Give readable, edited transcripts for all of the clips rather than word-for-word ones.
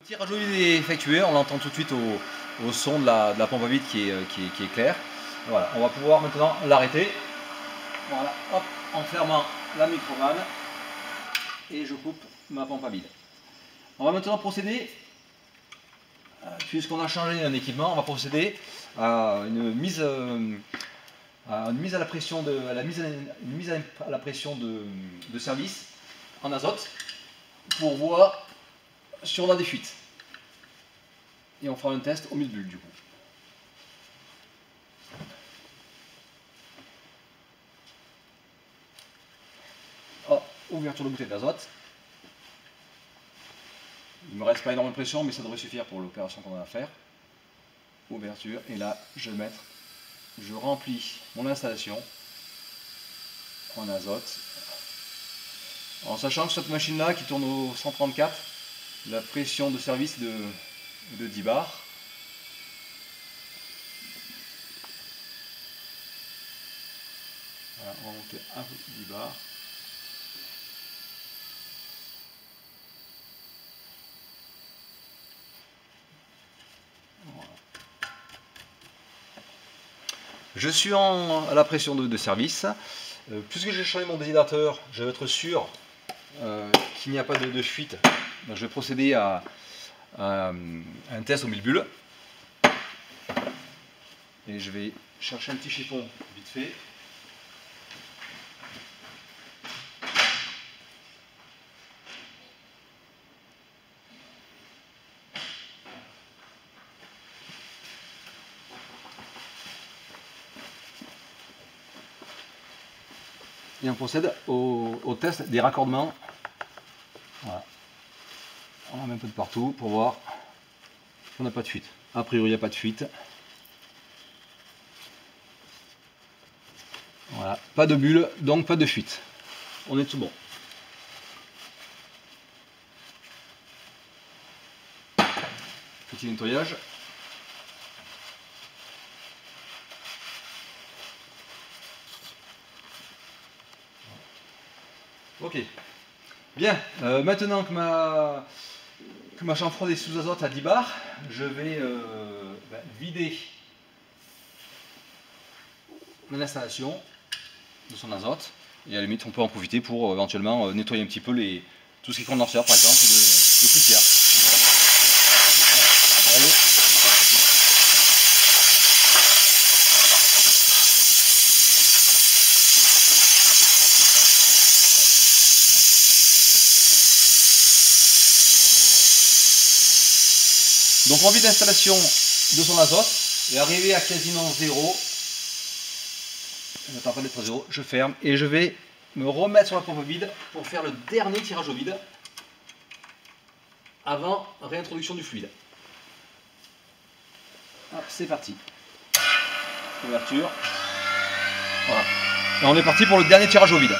Le tirage au vide est effectué, on l'entend tout de suite au son de la pompe à vide qui est clair. Voilà, on va pouvoir maintenant l'arrêter. Voilà, hop, en fermant la microvanne et je coupe ma pompe à vide. On va maintenant procéder, puisqu'on a changé un équipement, on va procéder à une mise à la pression de service en azote pour voir si on a des fuites. Et on fera un test au 1000 bulles du coup. Oh, ouverture de bouteille d'azote. Il ne me reste pas énormément de pression, mais ça devrait suffire pour l'opération qu'on a à faire. Ouverture, et là je vais mettre, je remplis mon installation en azote. En sachant que cette machine là qui tourne au 134, la pression de service de 10 bars. Voilà, on va monter un peu 10 bars. Voilà. Je suis à la pression de service. Puisque j'ai changé mon déshydrateur, je vais être sûr qu'il n'y a pas de fuite. Donc je vais procéder à un test au 1000 bulles. Et je vais chercher un petit chiffon vite fait. Et on procède au test des raccordements. Voilà. On en met un peu de partout pour voir qu'on n'a pas de fuite. A priori, il n'y a pas de fuite. Voilà, pas de bulle, donc pas de fuite. On est tout bon. Petit nettoyage. Ok. Bien, maintenant que ma chambre froide est sous azote à 10 bars, je vais vider mon installation de son azote. Et à la limite, on peut en profiter pour éventuellement nettoyer un petit peu tout ce qui est condenseur, par exemple, de poussière. Voilà. Donc on vide l'installation de son azote et arrivé à quasiment zéro, je n'attends pas d'être à zéro, je ferme et je vais me remettre sur la pompe vide pour faire le dernier tirage au vide avant réintroduction du fluide. C'est parti. Ouverture. Voilà. Et on est parti pour le dernier tirage au vide.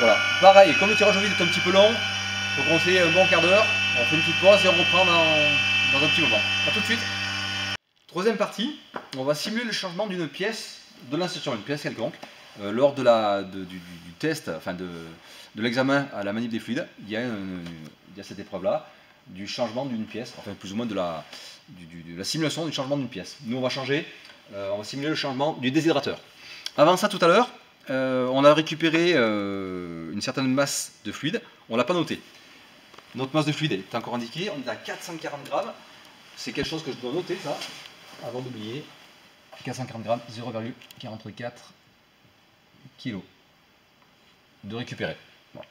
Voilà. Pareil, comme le tirage au vide est un petit peu long, il faut compter un bon quart d'heure. On fait une petite pause et on reprend dans un petit moment. A tout de suite. Troisième partie, on va simuler le changement d'une pièce de l'installation, une pièce quelconque. Lors du test, enfin de l'examen à la manip des fluides, il y a cette épreuve-là du changement d'une pièce, enfin plus ou moins de la simulation du changement d'une pièce. Nous on va simuler le changement du déshydrateur. Avant ça, tout à l'heure, on a récupéré une certaine masse de fluide, on ne l'a pas noté. Notre masse de fluide est encore indiquée, on est à 440 grammes. C'est quelque chose que je dois noter, ça, avant d'oublier. 440 grammes, 0,44 kg de récupérer. Bon.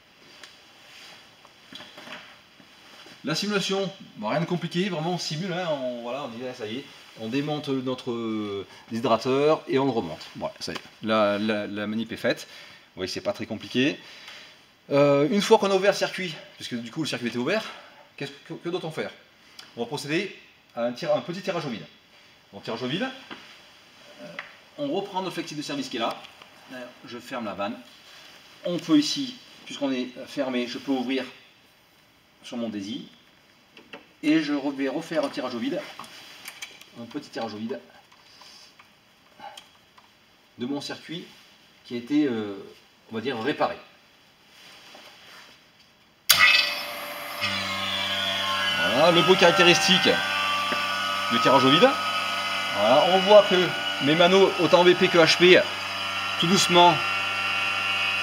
La simulation, bon, rien de compliqué, vraiment on simule, hein, on dit ça y est, on démonte notre déshydrateur et on le remonte. Voilà, ça y est, la manip est faite. Vous voyez, c'est pas très compliqué. Une fois qu'on a ouvert le circuit, puisque du coup le circuit était ouvert, que doit-on faire? On va procéder à un petit tirage au vide. Donc tirage au vide, on reprend notre flexible de service qui est là. Je ferme la vanne. On peut ici, puisqu'on est fermé, je peux ouvrir sur mon dési. Et je vais refaire un tirage au vide, un petit tirage au vide de mon circuit qui a été, on va dire, réparé. Voilà. Voilà le bruit caractéristique du tirage au vide. Voilà, on voit que mes manos, autant BP que HP, tout doucement,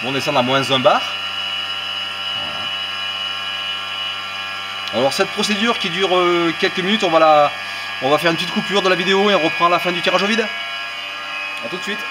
vont descendre à -1 bar. Voilà. Alors cette procédure qui dure quelques minutes, on va faire une petite coupure de la vidéo et on reprend à la fin du tirage au vide. A tout de suite.